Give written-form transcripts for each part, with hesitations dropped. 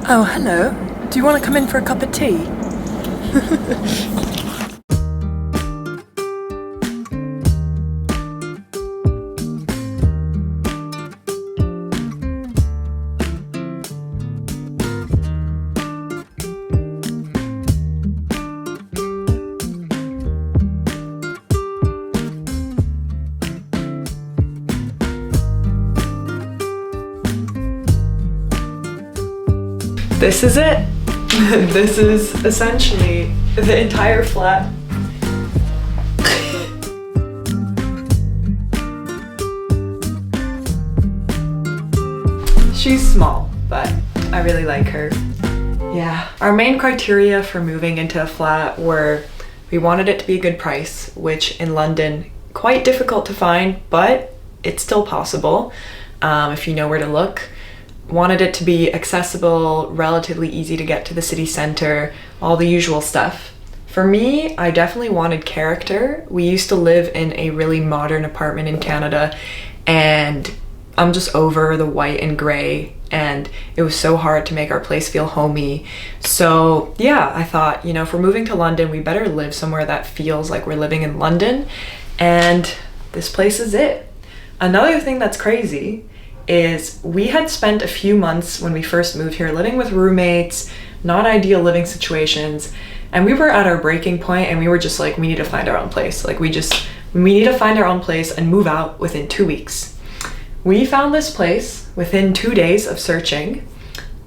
Oh, hello. Do you want to come in for a cup of tea? This is it. This is essentially the entire flat. She's small, but I really like her. Yeah. Our main criteria for moving into a flat were we wanted it to be a good price, which in London, quite difficult to find, but it's still possible if you know where to look. Wanted it to be accessible, relatively easy to get to the city center, all the usual stuff. For me, I definitely wanted character. We used to live in a really modern apartment in Canada, and I'm just over the white and gray, and it was so hard to make our place feel homey. So yeah, I thought, you know, if we're moving to London, we better live somewhere that feels like we're living in London, and this place is it. Another thing that's crazy is we had spent a few months when we first moved here living with roommates, not ideal living situations, and we were at our breaking point, and we were just like, we need to find our own place. Like we need to find our own place and move out within 2 weeks. We found this place within 2 days of searching.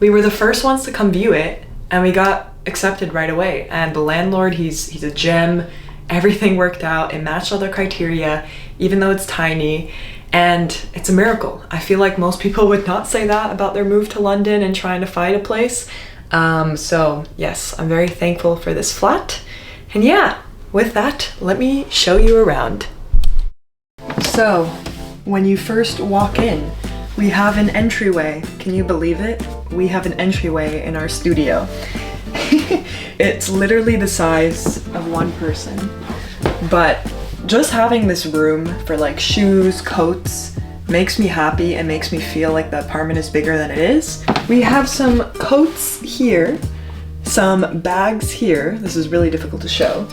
We were the first ones to come view it, and we got accepted right away. And the landlord, he's a gem. Everything worked out. It matched all the criteria, even though it's tiny. And it's a miracle. I feel like most people would not say that about their move to London and trying to find a place. So yes, I'm very thankful for this flat. And yeah, with that, let me show you around. So, when you first walk in, we have an entryway. Can you believe it? We have an entryway in our studio. It's literally the size of one person, but just having this room for like shoes, coats, makes me happy and makes me feel like the apartment is bigger than it is. We have some coats here, some bags here. This is really difficult to show.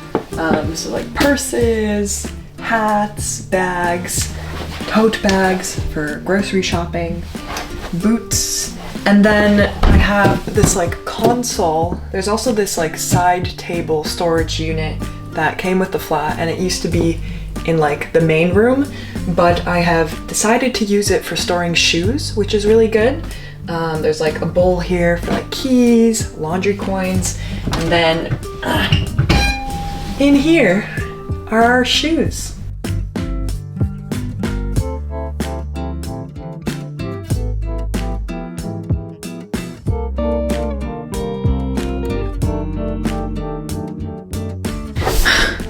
So like purses, hats, bags, tote bags for grocery shopping, boots. And then I have this like console. There's also this like side table storage unit that came with the flat, and it used to be in like the main room, but I have decided to use it for storing shoes, which is really good. There's like a bowl here for like keys, laundry coins, and then in here are our shoes.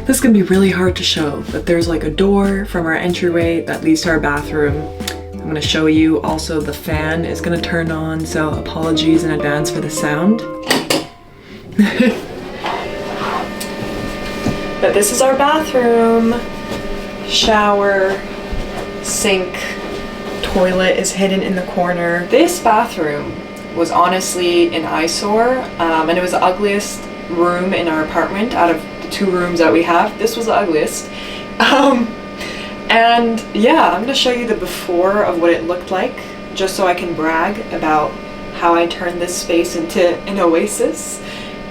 This is gonna be really hard to show, but there's like a door from our entryway that leads to our bathroom. I'm gonna show you. Also, the fan is gonna turn on, so apologies in advance for the sound. But this is our bathroom. Shower, sink, toilet is hidden in the corner. This bathroom was honestly an eyesore, and it was the ugliest room in our apartment out of 2 rooms that we have. This was the ugliest. And yeah, I'm gonna show you the before of what it looked like, just so I can brag about how I turned this space into an oasis.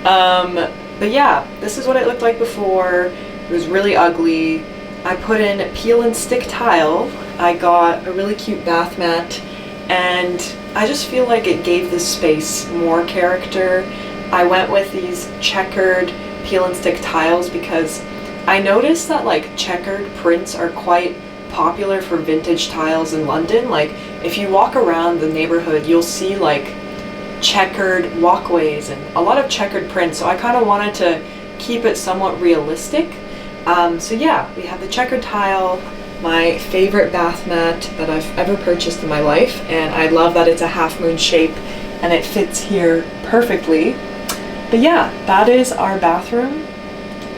But yeah, this is what it looked like before. It was really ugly. I put in peel and stick tile. I got a really cute bath mat, and I just feel like it gave this space more character. I went with these checkered peel and stick tiles because I noticed that like checkered prints are quite popular for vintage tiles in London. Like if you walk around the neighborhood, you'll see like checkered walkways and a lot of checkered prints. So I kind of wanted to keep it somewhat realistic. So yeah, we have the checkered tile, my favorite bath mat that I've ever purchased in my life, and I love that it's a half moon shape and it fits here perfectly. But yeah, that is our bathroom.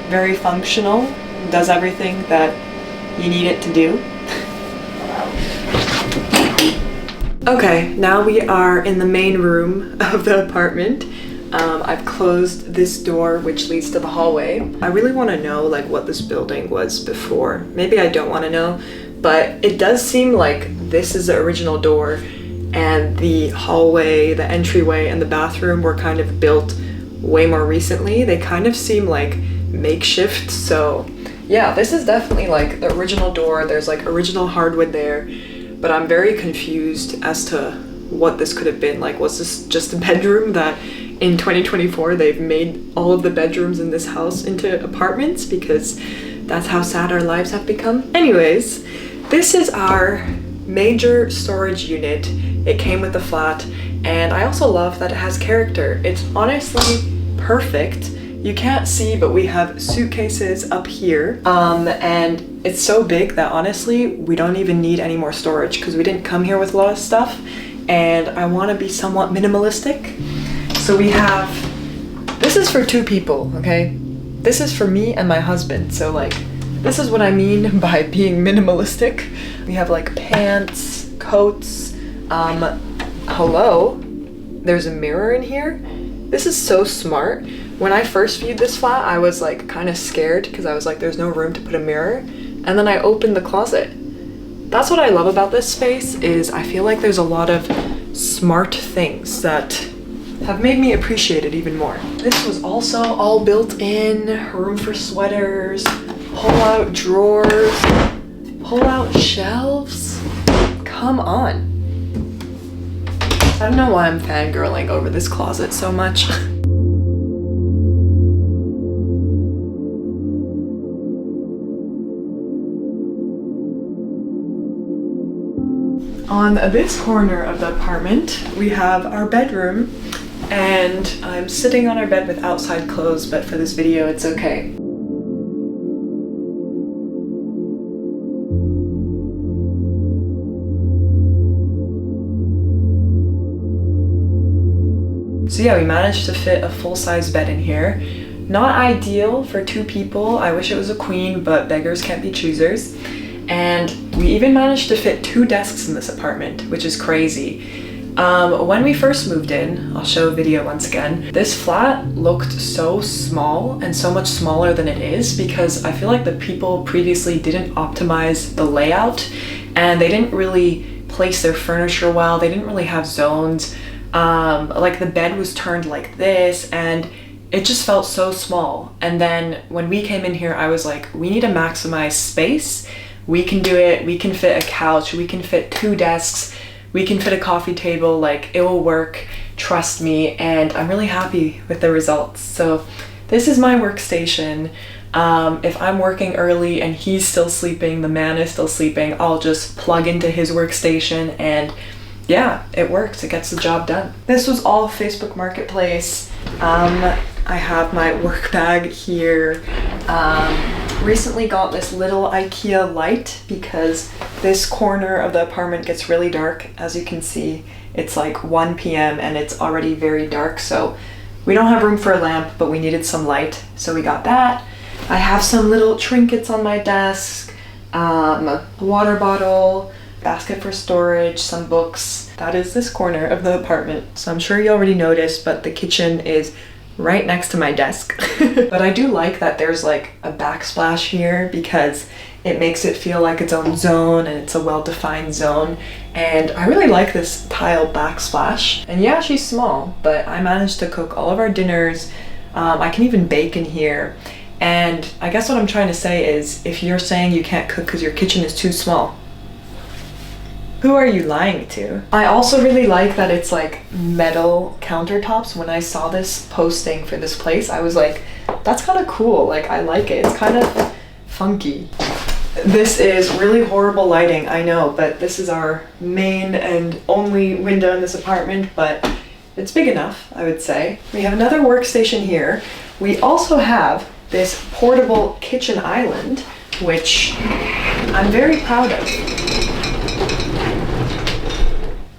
Very functional, does everything that you need it to do. Okay, now we are in the main room of the apartment. I've closed this door which leads to the hallway. I really want to know like what this building was before. Maybe I don't want to know, but it does seem like this is the original door and the hallway, the entryway, and the bathroom were kind of built way more recently. They kind of seem like makeshift, so yeah, this is definitely like the original door. There's like original hardwood there, but I'm very confused as to what this could have been. Like, was this just a bedroom that in 2024 they've made all of the bedrooms in this house into apartments because that's how sad our lives have become? Anyways, this is our major storage unit. It came with the flat, and I also love that it has character. It's honestly perfect. You can't see, but we have suitcases up here, and it's so big that honestly we don't even need any more storage because we didn't come here with a lot of stuff, and I want to be somewhat minimalistic. So we have, this is for 2 people, okay? This is for me and my husband, so like this is what I mean by being minimalistic. We have like pants, coats, hello, there's a mirror in here. This is so smart. When I first viewed this flat, I was like kind of scared because I was like, there's no room to put a mirror. And then I opened the closet. That's what I love about this space, is I feel like there's a lot of smart things that have made me appreciate it even more. This was also all built in, room for sweaters, pull-out drawers, pull-out shelves. Come on. I don't know why I'm fangirling over this closet so much. On this corner of the apartment, we have our bedroom, and I'm sitting on our bed with outside clothes, but for this video, it's okay. So yeah, we managed to fit a full-size bed in here. Not ideal for 2 people. I wish it was a queen, but beggars can't be choosers. And we even managed to fit 2 desks in this apartment, which is crazy. When we first moved in, I'll show a video once again, this flat looked so small and so much smaller than it is because I feel like the people previously didn't optimize the layout and they didn't really place their furniture well. They didn't really have zones. Like the bed was turned like this and it just felt so small. And then when we came in here, I was like, we need to maximize space. We can do it. We can fit a couch. We can fit 2 desks. We can fit a coffee table. Like, it will work. Trust me. And I'm really happy with the results. So this is my workstation. If I'm working early and he's still sleeping, the man is still sleeping, I'll just plug into his workstation and yeah, it works. It gets the job done. This was all Facebook Marketplace. I have my work bag here. Recently got this little IKEA light because this corner of the apartment gets really dark. As you can see, it's like 1 p.m. and it's already very dark, so we don't have room for a lamp, but we needed some light, so we got that. I have some little trinkets on my desk, a water bottle, basket for storage, some books. That is this corner of the apartment. So I'm sure you already noticed, but the kitchen is right next to my desk. But I do like that there's like a backsplash here because it makes it feel like its own zone and it's a well-defined zone. And I really like this tile backsplash. And yeah, she's small, but I managed to cook all of our dinners. I can even bake in here. And I guess what I'm trying to say is, if you're saying you can't cook because your kitchen is too small, who are you lying to? I also really like that it's like metal countertops. When I saw this posting for this place, I was like, that's kind of cool. Like, I like it. It's kind of funky. This is really horrible lighting, I know, but this is our main and only window in this apartment, but it's big enough, I would say. We have another workstation here. We also have this portable kitchen island, which I'm very proud of.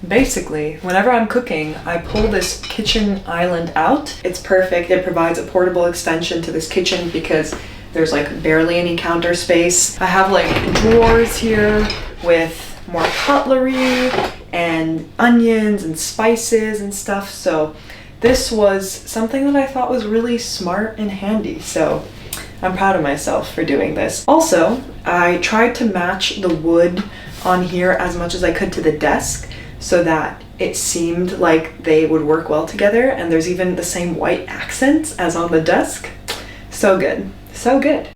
Basically, whenever I'm cooking, I pull this kitchen island out. It's perfect. It provides a portable extension to this kitchen because there's like barely any counter space. I have like drawers here with more cutlery and onions and spices and stuff. So this was something that I thought was really smart and handy. So I'm proud of myself for doing this. Also, I tried to match the wood on here as much as I could to the desk so that it seemed like they would work well together, and there's even the same white accents as on the desk. So good, so good.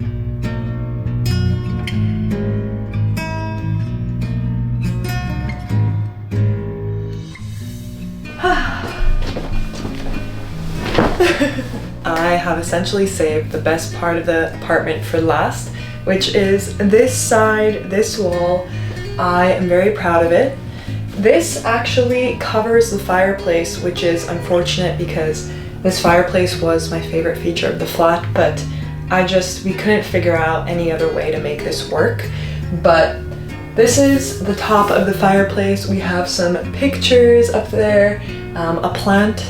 I have essentially saved the best part of the apartment for last, which is this side, this wall. I am very proud of it. This actually covers the fireplace, which is unfortunate because this fireplace was my favorite feature of the flat, but we couldn't figure out any other way to make this work. But this is the top of the fireplace. We have some pictures up there, a plant,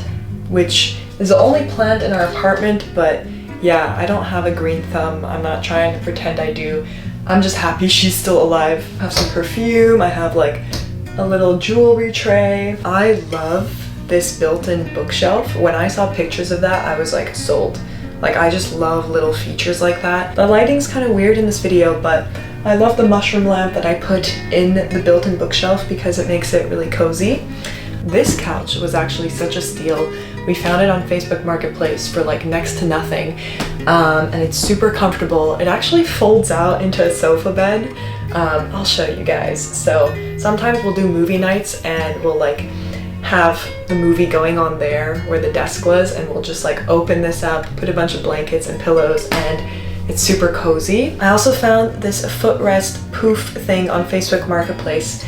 which is the only plant in our apartment, but yeah, I don't have a green thumb. I'm not trying to pretend I do. I'm just happy she's still alive. I have some perfume. I have like a little jewelry tray. I love this built-in bookshelf. When I saw pictures of that, I was like sold. Like, I just love little features like that. The lighting's kind of weird in this video, but I love the mushroom lamp that I put in the built-in bookshelf because it makes it really cozy. This couch was actually such a steal. We found it on Facebook Marketplace for like next to nothing, and it's super comfortable. It actually folds out into a sofa bed. I'll show you guys. So sometimes we'll do movie nights and we'll like have the movie going on there where the desk was, and we'll just like open this up, put a bunch of blankets and pillows, and it's super cozy. I also found this footrest poof thing on Facebook Marketplace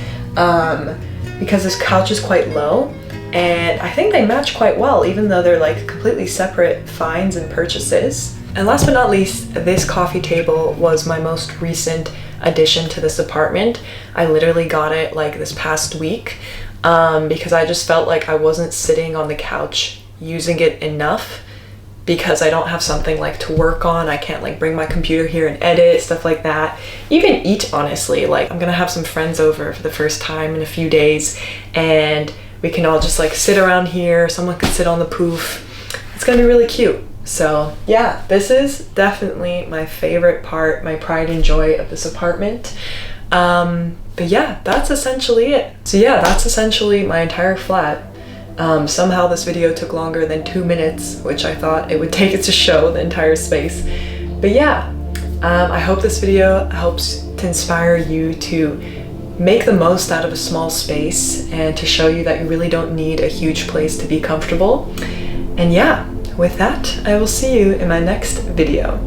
because this couch is quite low, and I think they match quite well, even though they're like completely separate finds and purchases. And last but not least, this coffee table was my most recent addition to this apartment. I literally got it like this past week because I just felt like I wasn't sitting on the couch using it enough because I don't have something like to work on. I can't like bring my computer here and edit, stuff like that. Even eat, honestly. Like, I'm gonna have some friends over for the first time in a few days, and we can all just like sit around here. Someone could sit on the poof. It's gonna be really cute. So yeah, this is definitely my favorite part, my pride and joy of this apartment. But yeah, that's essentially it. So yeah, that's essentially my entire flat. Somehow this video took longer than 2 minutes, which I thought it would take it to show the entire space. But yeah, I hope this video helps to inspire you to make the most out of a small space and to show you that you really don't need a huge place to be comfortable. And yeah, with that, I will see you in my next video.